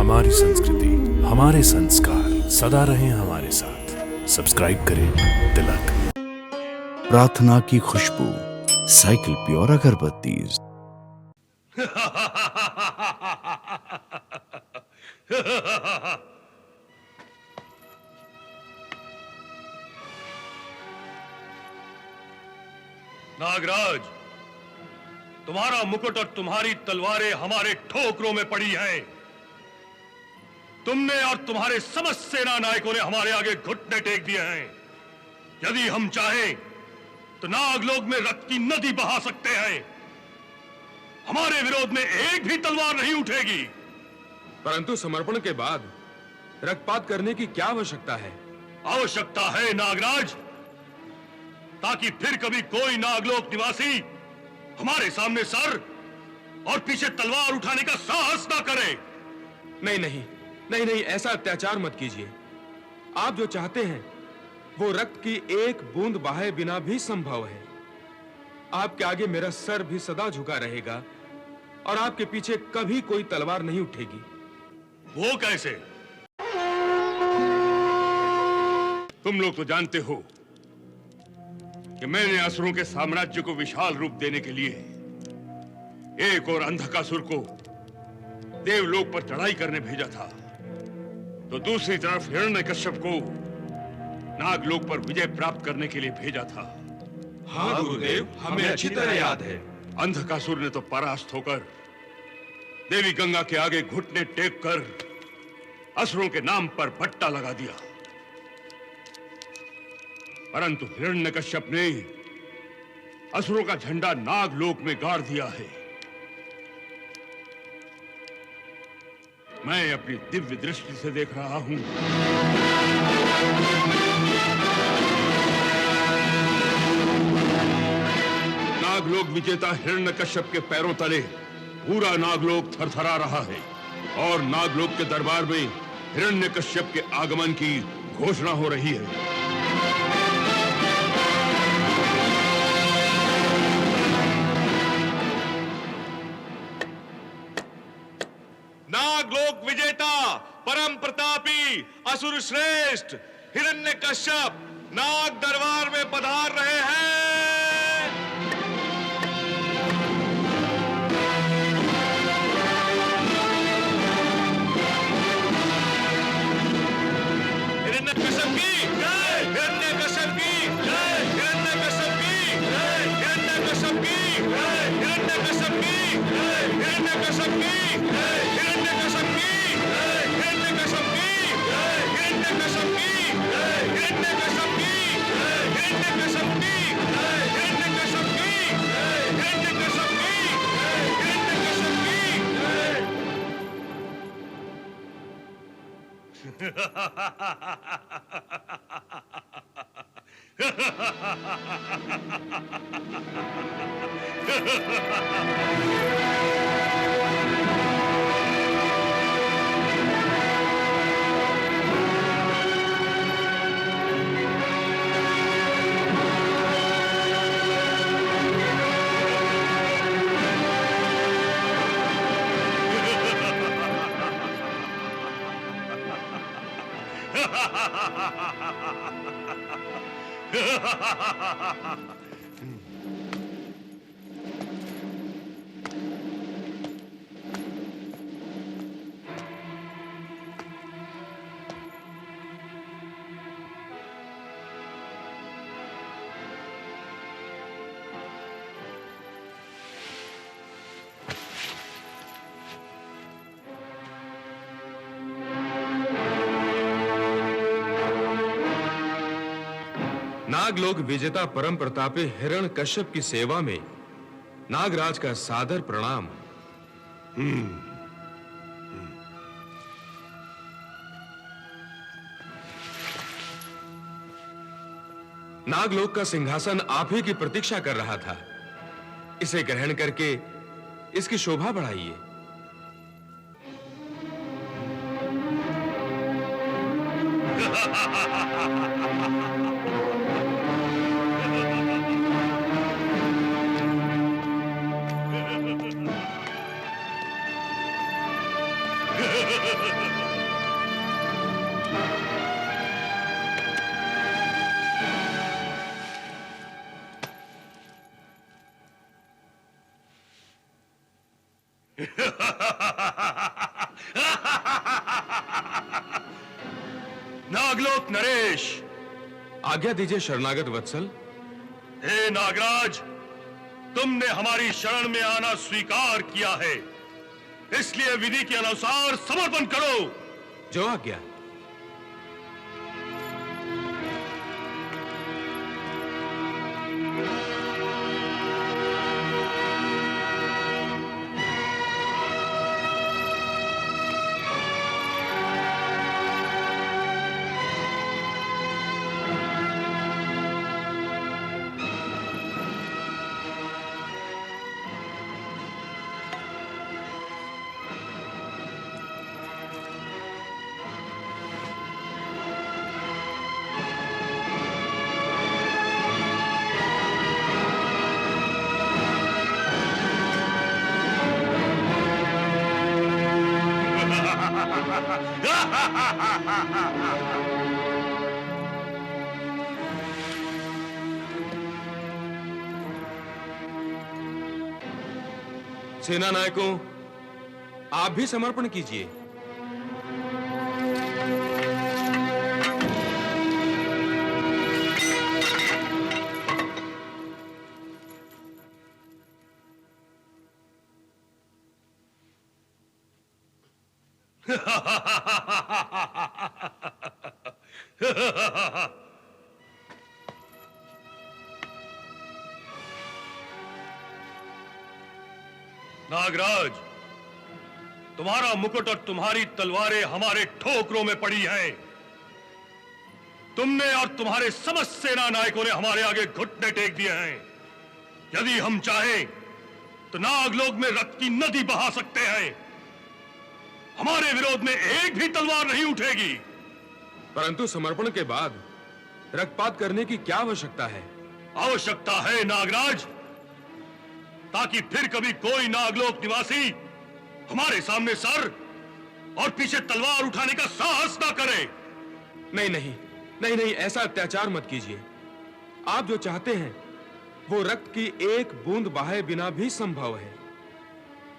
हमारी संस्कृति, हमारे संस्कार सदा रहें हमारे साथ। सब्सक्राइब करें तिलक। प्रार्थना की खुशबू, साइकिल प्योर अगरबत्ती। नागराज, तुम्हारा मुकुट और तुम्हारी तलवारें हमारे ठोकरों में पड़ी हैं। तुमने और तुम्हारे समस्त सेना नायकों ने हमारे आगे घुटने टेक दिए हैं। यदि हम चाहें तो नागलोक में रक्त की नदी बहा सकते हैं। हमारे विरोध में एक भी तलवार नहीं उठेगी। परंतु समर्पण के बाद रक्तपात करने की क्या आवश्यकता है? आवश्यकता है नागराज, ताकि फिर कभी कोई नागलोक निवासी हमारे सामने सर और पीछे तलवार उठाने का साहस ना करे। नहीं नहीं नहीं नहीं, ऐसा अत्याचार मत कीजिए। आप जो चाहते हैं वो रक्त की एक बूंद बहाए बिना भी संभव है। आपके आगे मेरा सर भी सदा झुका रहेगा और आपके पीछे कभी कोई तलवार नहीं उठेगी। वो कैसे? तुम लोग तो जानते हो कि मैंने असुरों के साम्राज्य को विशाल रूप देने के लिए एक और अंधकासुर को देवलोक पर चढ़ाई करने भेजा था, तो दूसरी तरफ हिरण्यकश्यप को नागलोक पर विजय प्राप्त करने के लिए भेजा था। हाँ गुरुदेव, हमें अच्छी तरह याद है। अंधकासुर ने तो परास्त होकर देवी गंगा के आगे घुटने टेक कर असुरों के नाम पर बट्टा लगा दिया, परंतु हिरण्यकश्यप ने असुरों का झंडा नागलोक में गाड़ दिया है। मैं अपनी दिव्य दृष्टि से देख रहा हूं। नागलोक विजेता हिरण्यकश्यप के पैरों तले पूरा नागलोक थरथरा रहा है और नागलोक के दरबार में हिरण्यकश्यप के आगमन की घोषणा हो रही है। नागलोक विजेता परम प्रतापी असुर श्रेष्ठ हिरण्यकश्यप नाग दरबार में पधार रहे हैं। हिरण्यकश्यप की जय, हिरण्यकश्यप की जय, हिरण्यकश्यप की जय, हिरण्यकश्यप की जय, हिरण्यकश्यप की जय, हिरण्यकश्यप की जय, हिरण्यकश्यप की जय, हिरण्यकश्यप की जय, हिरण्यकश्यप की जय, हिरण्यकश्यप की जय, हिरण्यकश्यप की जय, हिरण्यकश्यप की जय, हिरण्यकश्यप की जय, हिरण्यकश्यप नागलोक विजेता परम प्रतापी हिरण्यकश्यप की सेवा में नागराज का सादर प्रणाम। नागलोक का सिंहासन आप ही की प्रतीक्षा कर रहा था। इसे ग्रहण करके इसकी शोभा बढ़ाइए। नागलोक नरेश, आज्ञा दीजिए शरणागत वत्सल। हे नागराज, तुमने हमारी शरण में आना स्वीकार किया है, इसलिए विधि के अनुसार समर्पण करो। जो आज्ञा। सेना नायकों, आप भी समर्पण कीजिए। नागराज, तुम्हारा मुकुट और तुम्हारी तलवारें हमारे ठोकरों में पड़ी हैं। तुमने और तुम्हारे समस्त सेना नायकों ने हमारे आगे घुटने टेक दिए हैं। यदि हम चाहें तो नागलोक में रक्त की नदी बहा सकते हैं। हमारे विरोध में एक भी तलवार नहीं उठेगी। परंतु समर्पण के बाद रक्तपात करने की क्या आवश्यकता है? आवश्यकता है नागराज, ताकि फिर कभी कोई नागलोक निवासी हमारे सामने सर और पीछे तलवार उठाने का साहस ना करे। नहीं नहीं नहीं नहीं, ऐसा अत्याचार मत कीजिए। आप जो चाहते हैं वो रक्त की एक बूंद बहाए बिना भी संभव है।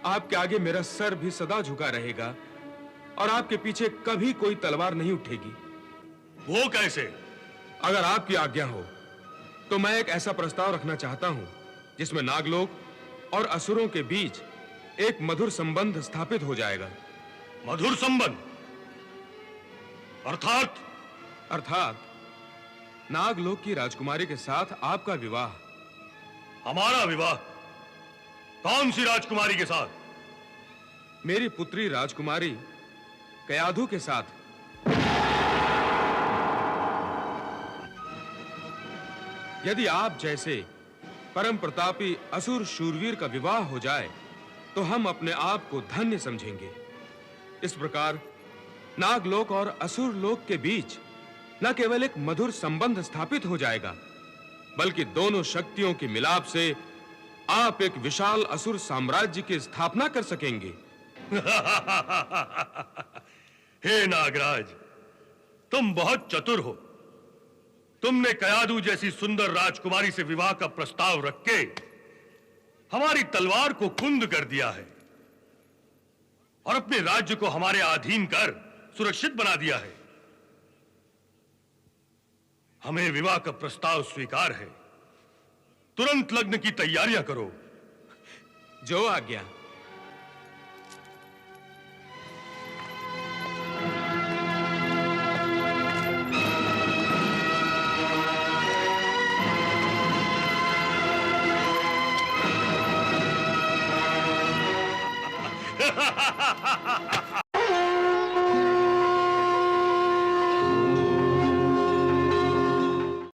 आपके आगे मेरा सर भी सदा झुका रहेगा और आपके पीछे कभी कोई तलवार नहीं उठेगी। वो कैसे? अगर आपकी आज्ञा हो तो मैं एक ऐसा प्रस्ताव रखना चाहता हूं जिसमें नागलोक और असुरों के बीच एक मधुर संबंध स्थापित हो जाएगा। मधुर संबंध? अर्थात? अर्थात नागलोक की राजकुमारी के साथ आपका विवाह। हमारा विवाह? कौन सी राजकुमारी के साथ? मेरी पुत्री राजकुमारी कयाधु के साथ। यदि आप जैसे परम प्रतापी असुर शूरवीर का विवाह हो जाए तो हम अपने आप को धन्य समझेंगे। इस प्रकार नागलोक और असुर लोक के बीच न केवल एक मधुर संबंध स्थापित हो जाएगा, बल्कि दोनों शक्तियों के मिलाप से आप एक विशाल असुर साम्राज्य की स्थापना कर सकेंगे। हे नागराज, तुम बहुत चतुर हो। तुमने कयाधु जैसी सुंदर राजकुमारी से विवाह का प्रस्ताव रख के हमारी तलवार को कुंद कर दिया है और अपने राज्य को हमारे अधीन कर सुरक्षित बना दिया है। हमें विवाह का प्रस्ताव स्वीकार है। तुरंत लग्न की तैयारियां करो। जो आज्ञा।